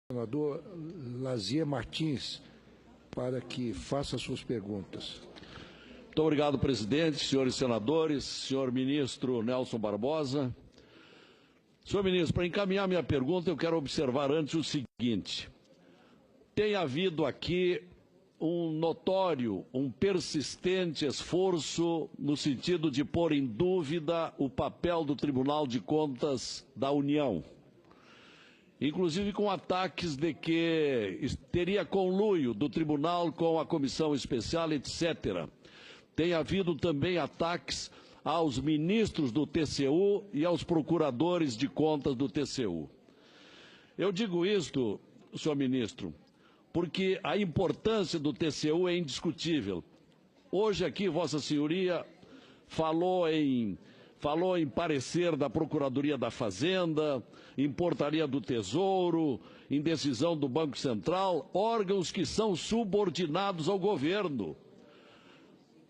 Senador Lazier Martins, para que faça suas perguntas. Muito obrigado, presidente, senhores senadores, senhor ministro Nelson Barbosa. Senhor ministro, para encaminhar minha pergunta, eu quero observar antes o seguinte. Tem havido aqui um notório, um persistente esforço no sentido de pôr em dúvida o papel do Tribunal de Contas da União. Inclusive com ataques de que teria conluio do tribunal com a comissão especial, etc. Tem havido também ataques aos ministros do TCU e aos procuradores de contas do TCU. Eu digo isto, senhor ministro, porque a importância do TCU é indiscutível. Hoje aqui, Vossa Senhoria falou em parecer da Procuradoria da Fazenda, em Portaria do Tesouro, em decisão do Banco Central, órgãos que são subordinados ao governo.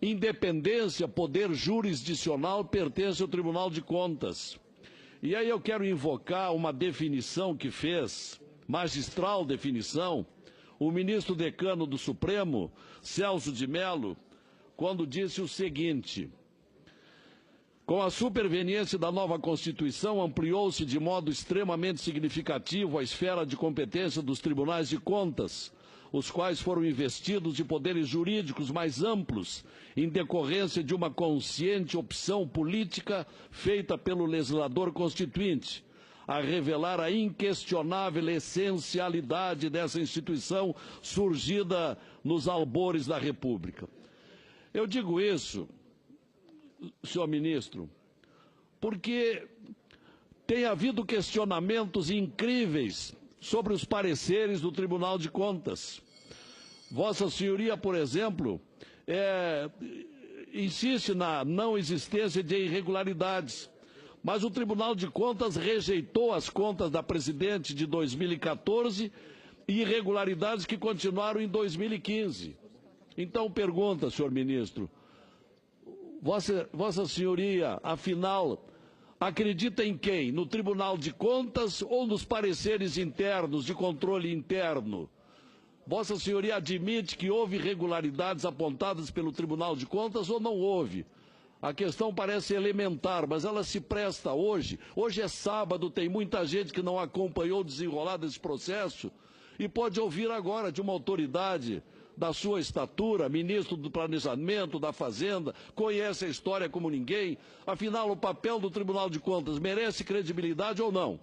Independência, poder jurisdicional pertence ao Tribunal de Contas. E aí eu quero invocar uma definição que fez, magistral definição, o ministro decano do Supremo, Celso de Mello, quando disse o seguinte: com a superveniência da nova Constituição, ampliou-se de modo extremamente significativo a esfera de competência dos tribunais de contas, os quais foram investidos de poderes jurídicos mais amplos, em decorrência de uma consciente opção política feita pelo legislador constituinte, a revelar a inquestionável essencialidade dessa instituição surgida nos albores da República. Eu digo isso, senhor ministro, porque tem havido questionamentos incríveis sobre os pareceres do Tribunal de Contas. Vossa Senhoria, por exemplo, insiste na não existência de irregularidades, mas o Tribunal de Contas rejeitou as contas da Presidente de 2014 e irregularidades que continuaram em 2015. Então, pergunta, senhor ministro, Vossa Senhoria, afinal, acredita em quem? No Tribunal de Contas ou nos pareceres internos, de controle interno? Vossa Senhoria admite que houve irregularidades apontadas pelo Tribunal de Contas ou não houve? A questão parece elementar, mas ela se presta hoje. Hoje é sábado, tem muita gente que não acompanhou o desenrolar desse processo e pode ouvir agora de uma autoridade da sua estatura, ministro do Planejamento, da Fazenda, conhece a história como ninguém. Afinal, o papel do Tribunal de Contas merece credibilidade ou não?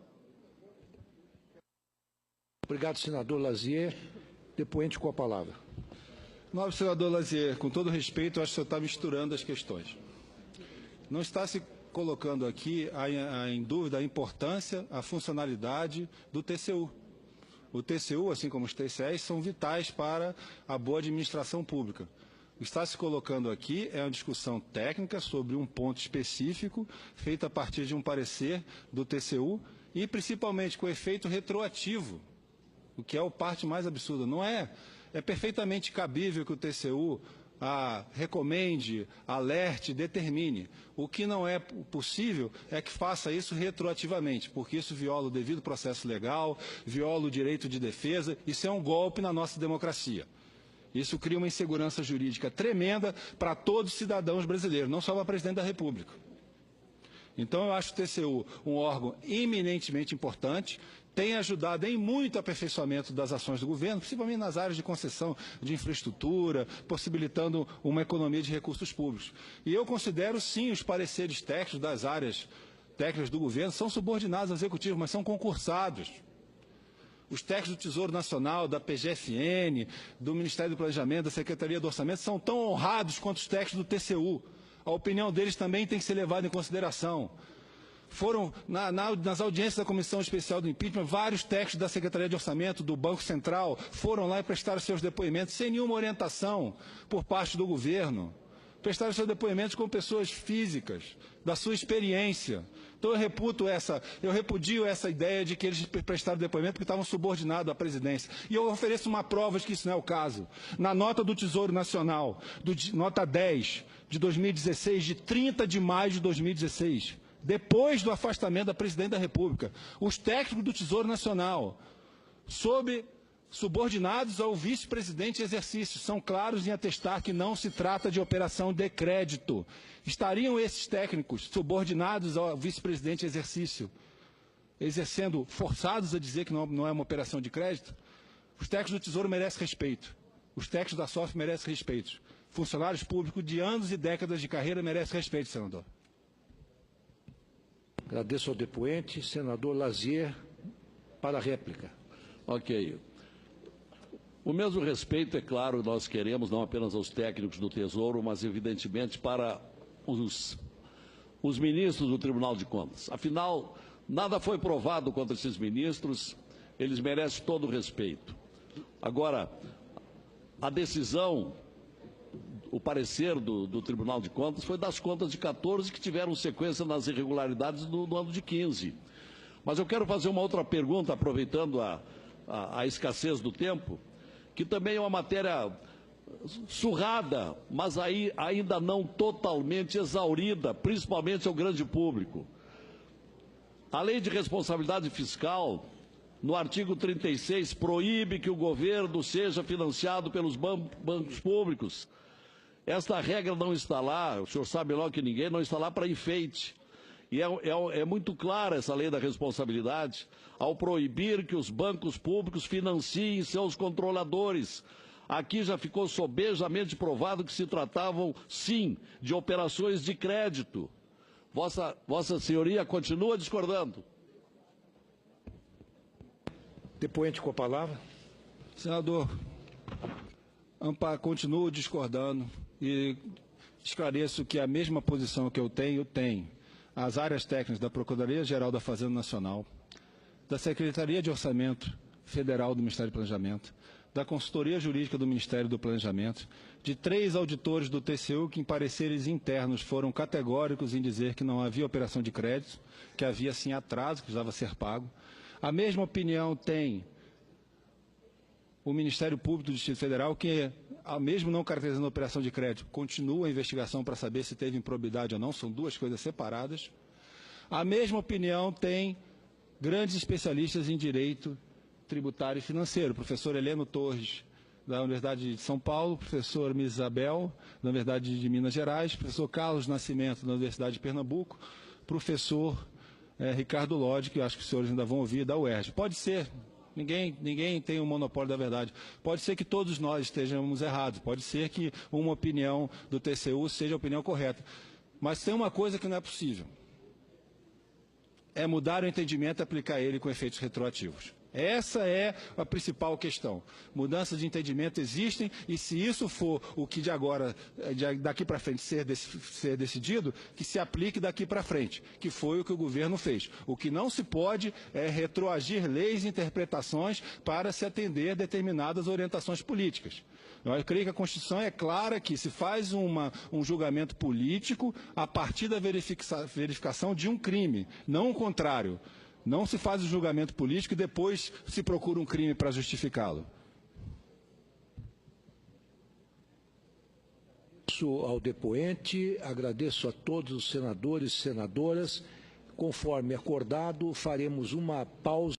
Obrigado, senador Lazier. Depoente com a palavra. Nobre senador Lazier, com todo respeito, eu acho que o senhor está misturando as questões. Não está se colocando aqui em dúvida a importância, a funcionalidade do TCU. O TCU, assim como os TCEs, são vitais para a boa administração pública. O que está se colocando aqui é uma discussão técnica sobre um ponto específico, feita a partir de um parecer do TCU e, principalmente, com efeito retroativo, o que é a parte mais absurda. Não é? É perfeitamente cabível que o TCU recomende, alerte, determine. O que não é possível é que faça isso retroativamente, porque isso viola o devido processo legal, viola o direito de defesa, isso é um golpe na nossa democracia. Isso cria uma insegurança jurídica tremenda para todos os cidadãos brasileiros, não só para o presidente da República. Então, eu acho o TCU um órgão eminentemente importante, tem ajudado em muito aperfeiçoamento das ações do governo, principalmente nas áreas de concessão de infraestrutura, possibilitando uma economia de recursos públicos. E eu considero, sim, os pareceres técnicos das áreas técnicas do governo são subordinados ao executivo, mas são concursados. Os técnicos do Tesouro Nacional, da PGFN, do Ministério do Planejamento, da Secretaria do Orçamento, são tão honrados quanto os técnicos do TCU. A opinião deles também tem que ser levada em consideração. Foram, nas audiências da Comissão Especial do Impeachment, vários técnicos da Secretaria de Orçamento, do Banco Central, foram lá e prestaram seus depoimentos sem nenhuma orientação por parte do governo. Prestaram seus depoimentos com pessoas físicas, da sua experiência. Então eu repudio essa ideia de que eles prestaram depoimento porque estavam subordinados à presidência. E eu ofereço uma prova de que isso não é o caso. Na nota do Tesouro Nacional, nota 10 de 2016, de 30 de maio de 2016, depois do afastamento da Presidente da República, os técnicos do Tesouro Nacional sob subordinados ao vice-presidente em exercício. São claros em atestar que não se trata de operação de crédito. Estariam esses técnicos subordinados ao vice-presidente em exercício, exercendo, forçados a dizer que não é uma operação de crédito? Os técnicos do Tesouro merecem respeito. Os técnicos da SOF merecem respeito. Funcionários públicos de anos e décadas de carreira merecem respeito, senador. Agradeço ao depoente. Senador Lazier, para a réplica. Ok. O mesmo respeito, é claro, nós queremos, não apenas aos técnicos do Tesouro, mas, evidentemente, para os ministros do Tribunal de Contas. Afinal, nada foi provado contra esses ministros, eles merecem todo o respeito. Agora, a decisão, o parecer do Tribunal de Contas foi das contas de 14 que tiveram sequência nas irregularidades do ano de 15. Mas eu quero fazer uma outra pergunta, aproveitando a escassez do tempo, que também é uma matéria surrada, mas aí ainda não totalmente exaurida, principalmente ao grande público. A Lei de Responsabilidade Fiscal, no artigo 36, proíbe que o governo seja financiado pelos bancos públicos. Esta regra não está lá, o senhor sabe melhor que ninguém, não está lá para enfeite. E é muito clara essa lei da responsabilidade ao proibir que os bancos públicos financiem seus controladores. Aqui já ficou sobejamente provado que se tratavam, sim, de operações de crédito. Vossa Senhoria continua discordando? Depoente com a palavra. Senador, continuo discordando e esclareço que a mesma posição que eu tenho, as áreas técnicas da Procuradoria-Geral da Fazenda Nacional, da Secretaria de Orçamento Federal do Ministério do Planejamento, da Consultoria Jurídica do Ministério do Planejamento, de 3 auditores do TCU que, em pareceres internos, foram categóricos em dizer que não havia operação de crédito, que havia, sim, atraso, que precisava ser pago. A mesma opinião tem o Ministério Público do Distrito Federal, que, mesmo não caracterizando a operação de crédito, continua a investigação para saber se teve improbidade ou não, são duas coisas separadas. A mesma opinião tem grandes especialistas em direito tributário e financeiro, o professor Heleno Torres, da Universidade de São Paulo, professor Miss Isabel, da Universidade de Minas Gerais, professor Carlos Nascimento, da Universidade de Pernambuco, professor Ricardo Lodge, que eu acho que os senhores ainda vão ouvir, da UERJ. Pode ser. Ninguém tem o monopólio da verdade. Pode ser que todos nós estejamos errados. Pode ser que uma opinião do TCU seja a opinião correta. Mas tem uma coisa que não é possível. É mudar o entendimento e aplicar ele com efeitos retroativos. Essa é a principal questão. Mudanças de entendimento existem e se isso for o que daqui para frente ser decidido, que se aplique daqui para frente, que foi o que o governo fez. O que não se pode é retroagir leis e interpretações para se atender determinadas orientações políticas. Eu creio que a Constituição é clara que se faz um julgamento político a partir da verificação de um crime, não o contrário. Não se faz o julgamento político e depois se procura um crime para justificá-lo. Agradeço ao depoente, agradeço a todos os senadores e senadoras. Conforme acordado, faremos uma pausa.